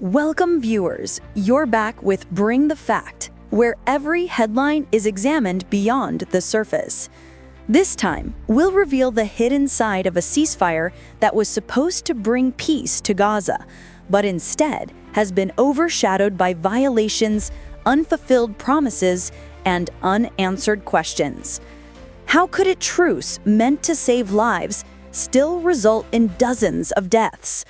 Welcome viewers, you're back with Bring the Fact, where every headline is examined beyond the surface. This time, we'll reveal the hidden side of a ceasefire that was supposed to bring peace to Gaza, but instead has been overshadowed by violations, unfulfilled promises, and unanswered questions. How could a truce meant to save lives still result in dozens of deaths?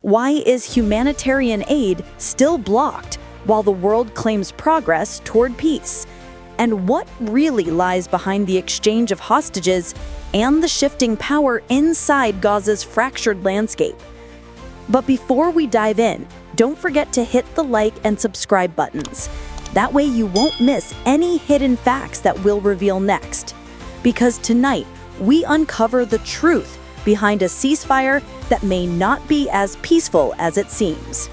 Why is humanitarian aid still blocked while the world claims progress toward peace? And what really lies behind the exchange of hostages and the shifting power inside Gaza's fractured landscape? But before we dive in, don't forget to hit the like and subscribe buttons. That way you won't miss any hidden facts that we'll reveal next. Because tonight, we uncover the truth behind a ceasefire that may not be as peaceful as it seems.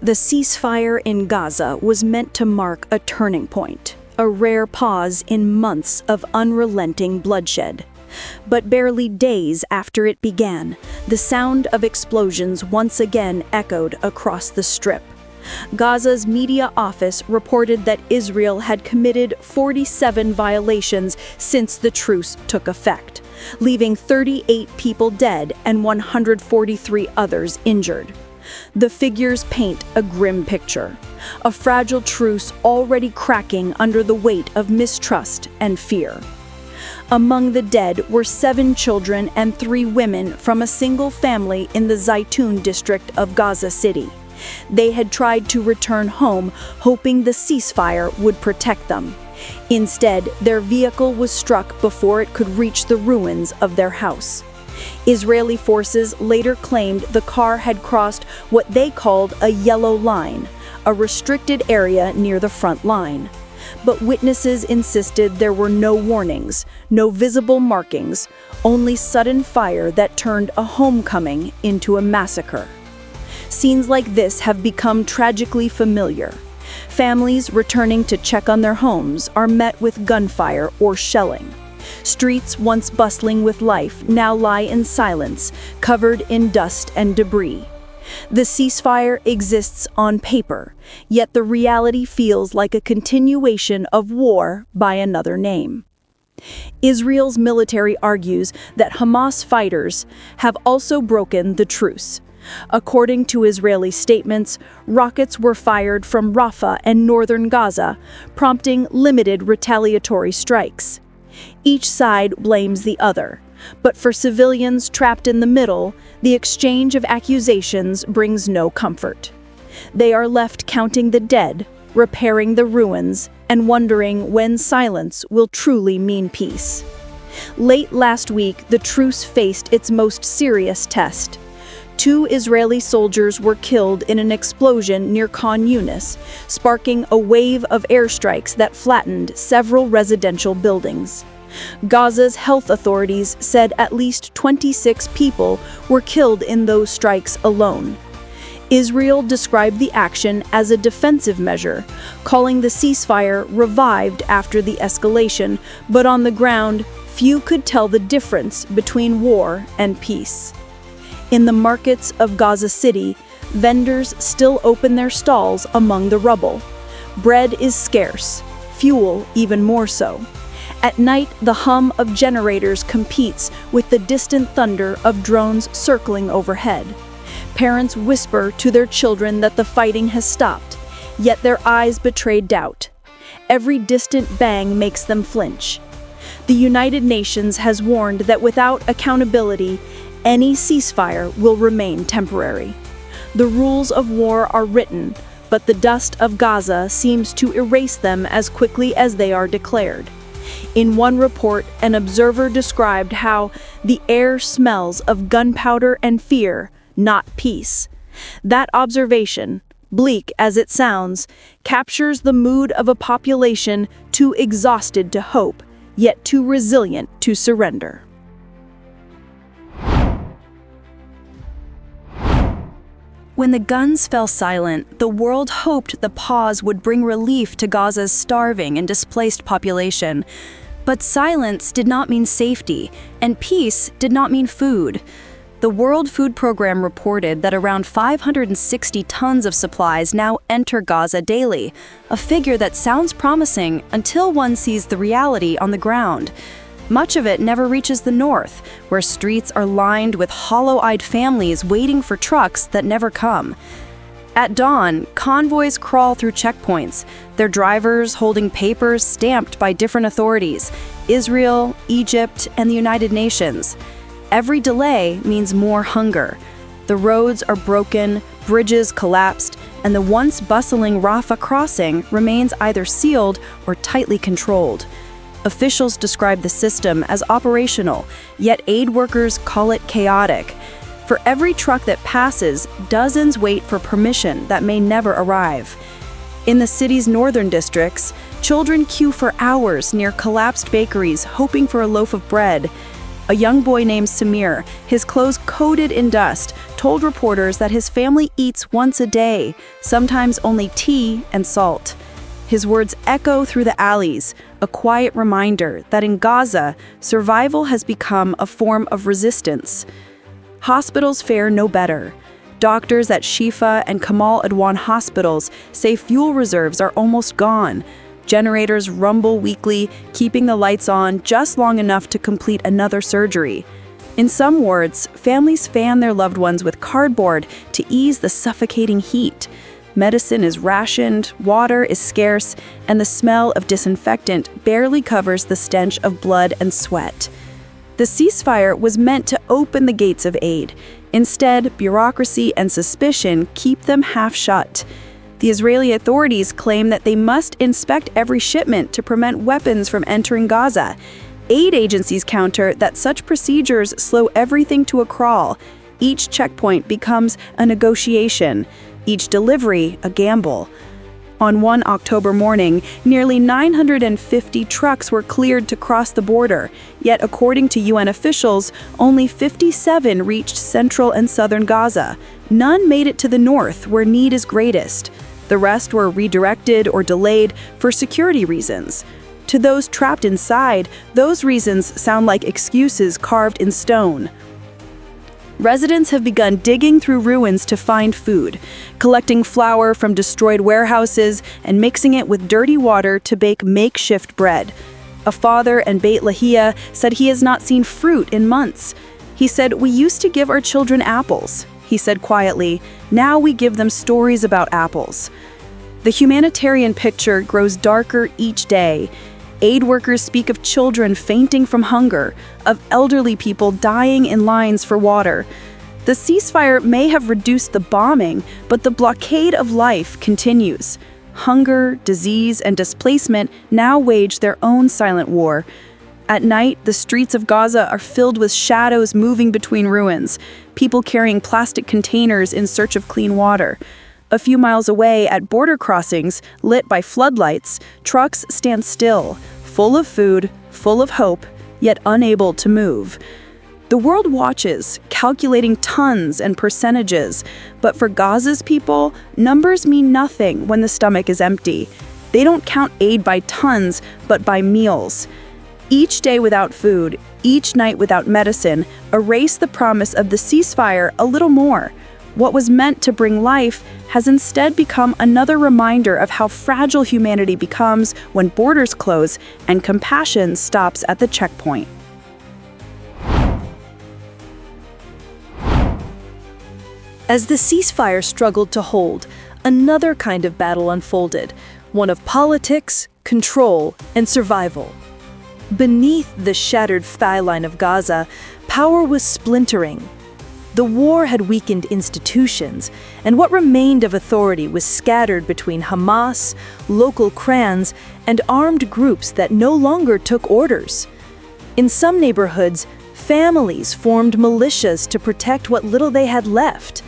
The ceasefire in Gaza was meant to mark a turning point, a rare pause in months of unrelenting bloodshed. But barely days after it began, the sound of explosions once again echoed across the Strip. Gaza's media office reported that Israel had committed 47 violations since the truce took effect, leaving 38 people dead and 143 others injured. The figures paint a grim picture, a fragile truce already cracking under the weight of mistrust and fear. Among the dead were 7 children and 3 women from a single family in the Zaytun district of Gaza City. They had tried to return home, hoping the ceasefire would protect them. Instead, their vehicle was struck before it could reach the ruins of their house. Israeli forces later claimed the car had crossed what they called a yellow line, a restricted area near the front line. But witnesses insisted there were no warnings, no visible markings, only sudden fire that turned a homecoming into a massacre. Scenes like this have become tragically familiar. Families returning to check on their homes are met with gunfire or shelling. Streets once bustling with life now lie in silence, covered in dust and debris. The ceasefire exists on paper, yet the reality feels like a continuation of war by another name. Israel's military argues that Hamas fighters have also broken the truce. According to Israeli statements, rockets were fired from Rafah and northern Gaza, prompting limited retaliatory strikes. Each side blames the other, but for civilians trapped in the middle, the exchange of accusations brings no comfort. They are left counting the dead, repairing the ruins, and wondering when silence will truly mean peace. Late last week, the truce faced its most serious test. 2 Israeli soldiers were killed in an explosion near Khan Yunis, sparking a wave of airstrikes that flattened several residential buildings. Gaza's health authorities said at least 26 people were killed in those strikes alone. Israel described the action as a defensive measure, calling the ceasefire revived after the escalation, but on the ground, few could tell the difference between war and peace. In the markets of Gaza City, vendors still open their stalls among the rubble. Bread is scarce, fuel even more so. At night, the hum of generators competes with the distant thunder of drones circling overhead. Parents whisper to their children that the fighting has stopped, yet their eyes betray doubt. Every distant bang makes them flinch. The United Nations has warned that without accountability, any ceasefire will remain temporary. The rules of war are written, but the dust of Gaza seems to erase them as quickly as they are declared. In one report, an observer described how the air smells of gunpowder and fear, not peace. That observation, bleak as it sounds, captures the mood of a population too exhausted to hope, yet too resilient to surrender. When the guns fell silent, the world hoped the pause would bring relief to Gaza's starving and displaced population. But silence did not mean safety, and peace did not mean food. The World Food Program reported that around 560 tons of supplies now enter Gaza daily, a figure that sounds promising until one sees the reality on the ground. Much of it never reaches the north, where streets are lined with hollow-eyed families waiting for trucks that never come. At dawn, convoys crawl through checkpoints, their drivers holding papers stamped by different authorities: Israel, Egypt, and the United Nations. Every delay means more hunger. The roads are broken, bridges collapsed, and the once bustling Rafah crossing remains either sealed or tightly controlled. Officials describe the system as operational, yet aid workers call it chaotic. For every truck that passes, dozens wait for permission that may never arrive. In the city's northern districts, children queue for hours near collapsed bakeries hoping for a loaf of bread. A young boy named Samir, his clothes coated in dust, told reporters that his family eats once a day, sometimes only tea and salt. His words echo through the alleys, a quiet reminder that in Gaza, survival has become a form of resistance. Hospitals fare no better. Doctors at Shifa and Kamal Adwan hospitals say fuel reserves are almost gone. Generators rumble weekly, keeping the lights on just long enough to complete another surgery. In some wards, families fan their loved ones with cardboard to ease the suffocating heat. Medicine is rationed, water is scarce, and the smell of disinfectant barely covers the stench of blood and sweat. The ceasefire was meant to open the gates of aid. Instead, bureaucracy and suspicion keep them half shut. The Israeli authorities claim that they must inspect every shipment to prevent weapons from entering Gaza. Aid agencies counter that such procedures slow everything to a crawl. Each checkpoint becomes a negotiation, each delivery a gamble. On one October morning, nearly 950 trucks were cleared to cross the border, yet according to UN officials, only 57 reached central and southern Gaza. None made it to the north, where need is greatest. The rest were redirected or delayed for security reasons. To those trapped inside, those reasons sound like excuses carved in stone. Residents have begun digging through ruins to find food, collecting flour from destroyed warehouses and mixing it with dirty water to bake makeshift bread. A father in Beit Lahia said he has not seen fruit in months. He said, "We used to give our children apples." He said quietly, "Now we give them stories about apples." The humanitarian picture grows darker each day. Aid workers speak of children fainting from hunger, of elderly people dying in lines for water. The ceasefire may have reduced the bombing, but the blockade of life continues. Hunger, disease, and displacement now wage their own silent war. At night, the streets of Gaza are filled with shadows moving between ruins, people carrying plastic containers in search of clean water. A few miles away at border crossings, lit by floodlights, trucks stand still, full of food, full of hope, yet unable to move. The world watches, calculating tons and percentages, but for Gaza's people, numbers mean nothing when the stomach is empty. They don't count aid by tons, but by meals. Each day without food, each night without medicine, erase the promise of the ceasefire a little more. What was meant to bring life has instead become another reminder of how fragile humanity becomes when borders close and compassion stops at the checkpoint. As the ceasefire struggled to hold, another kind of battle unfolded, one of politics, control, and survival. Beneath the shattered skyline of Gaza, power was splintering. The war had weakened institutions, and what remained of authority was scattered between Hamas, local clans, and armed groups that no longer took orders. In some neighborhoods, families formed militias to protect what little they had left.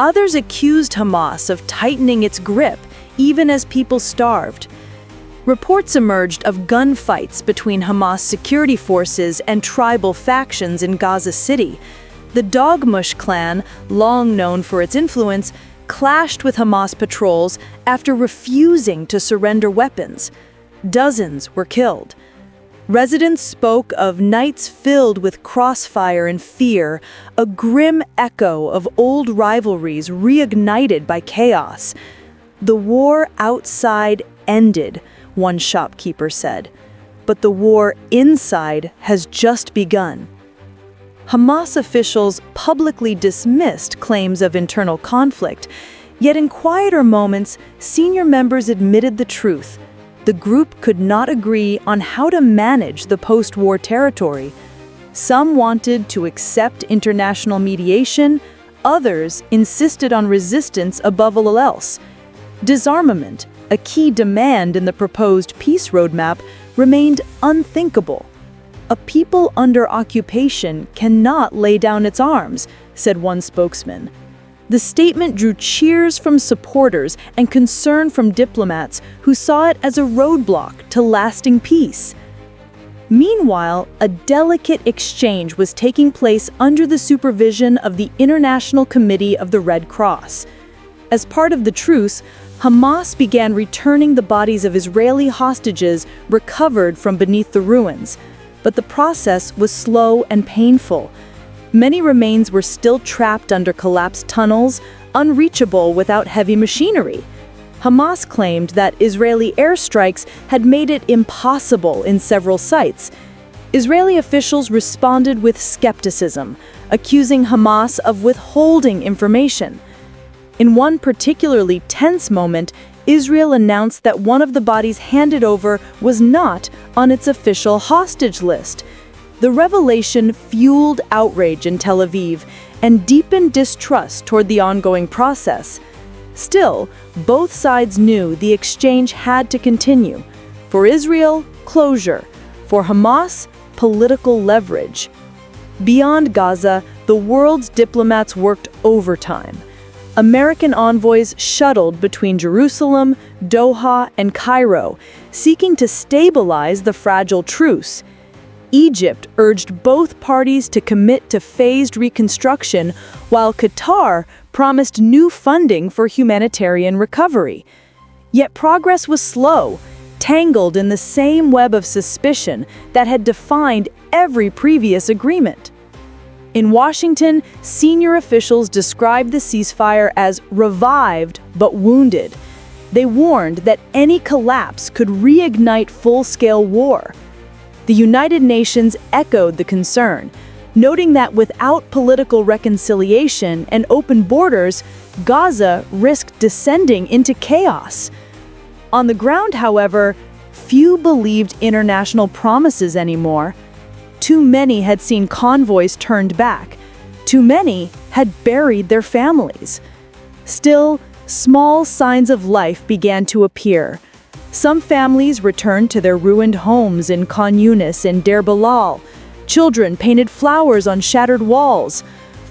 Others accused Hamas of tightening its grip, even as people starved. Reports emerged of gunfights between Hamas security forces and tribal factions in Gaza City. The Dogmush clan, long known for its influence, clashed with Hamas patrols after refusing to surrender weapons. Dozens were killed. Residents spoke of nights filled with crossfire and fear, a grim echo of old rivalries reignited by chaos. "The war outside ended," one shopkeeper said, "but the war inside has just begun." Hamas officials publicly dismissed claims of internal conflict, yet in quieter moments, senior members admitted the truth. The group could not agree on how to manage the post-war territory. Some wanted to accept international mediation, others insisted on resistance above all else. Disarmament, a key demand in the proposed peace roadmap, remained unthinkable. "A people under occupation cannot lay down its arms," said one spokesman. The statement drew cheers from supporters and concern from diplomats who saw it as a roadblock to lasting peace. Meanwhile, a delicate exchange was taking place under the supervision of the International Committee of the Red Cross. As part of the truce, Hamas began returning the bodies of Israeli hostages recovered from beneath the ruins, but the process was slow and painful. Many remains were still trapped under collapsed tunnels, unreachable without heavy machinery. Hamas claimed that Israeli airstrikes had made it impossible in several sites. Israeli officials responded with skepticism, accusing Hamas of withholding information. In one particularly tense moment, Israel announced that one of the bodies handed over was not on its official hostage list. The revelation fueled outrage in Tel Aviv and deepened distrust toward the ongoing process. Still, both sides knew the exchange had to continue. For Israel, closure. For Hamas, political leverage. Beyond Gaza, the world's diplomats worked overtime. American envoys shuttled between Jerusalem, Doha, and Cairo, seeking to stabilize the fragile truce. Egypt urged both parties to commit to phased reconstruction, while Qatar promised new funding for humanitarian recovery. Yet progress was slow, tangled in the same web of suspicion that had defined every previous agreement. In Washington, senior officials described the ceasefire as revived but wounded. They warned that any collapse could reignite full-scale war. The United Nations echoed the concern, noting that without political reconciliation and open borders, Gaza risked descending into chaos. On the ground, however, few believed international promises anymore. Too many had seen convoys turned back. Too many had buried their families. Still, small signs of life began to appear. Some families returned to their ruined homes in Khan Yunis and Deir Bilal. Children painted flowers on shattered walls.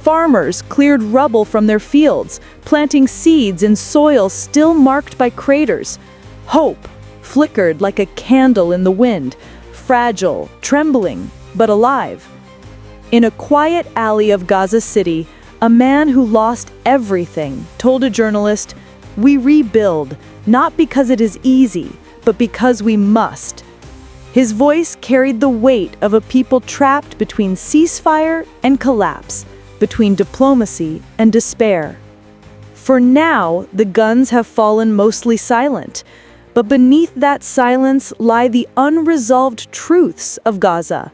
Farmers cleared rubble from their fields, planting seeds in soil still marked by craters. Hope flickered like a candle in the wind, fragile, trembling, but alive. In a quiet alley of Gaza City, a man who lost everything told a journalist, "We rebuild, not because it is easy, but because we must." His voice carried the weight of a people trapped between ceasefire and collapse, between diplomacy and despair. For now, the guns have fallen mostly silent, but beneath that silence lie the unresolved truths of Gaza.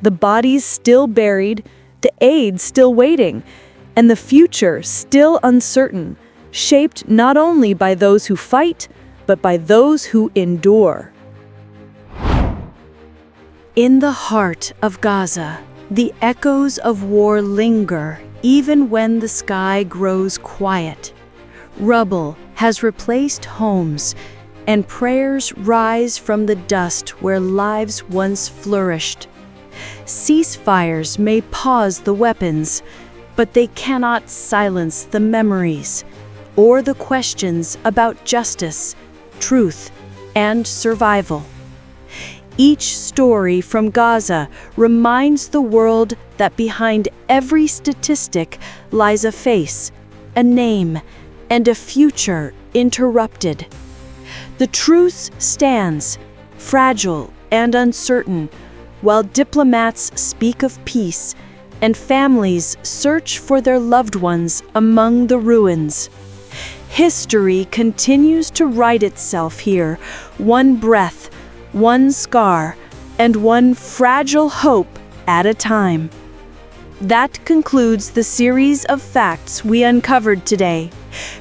The bodies still buried, the aid still waiting, and the future still uncertain, shaped not only by those who fight, but by those who endure. In the heart of Gaza, the echoes of war linger even when the sky grows quiet. Rubble has replaced homes, and prayers rise from the dust where lives once flourished. Ceasefires may pause the weapons, but they cannot silence the memories or the questions about justice, truth, and survival. Each story from Gaza reminds the world that behind every statistic lies a face, a name, and a future interrupted. The truce stands, fragile and uncertain, while diplomats speak of peace and families search for their loved ones among the ruins. History continues to write itself here, one breath, one scar, and one fragile hope at a time. That concludes the series of facts we uncovered today.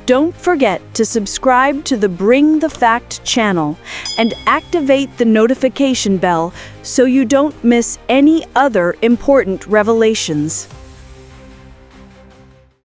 Don't forget to subscribe to the Bring the Fact channel and activate the notification bell so you don't miss any other important revelations.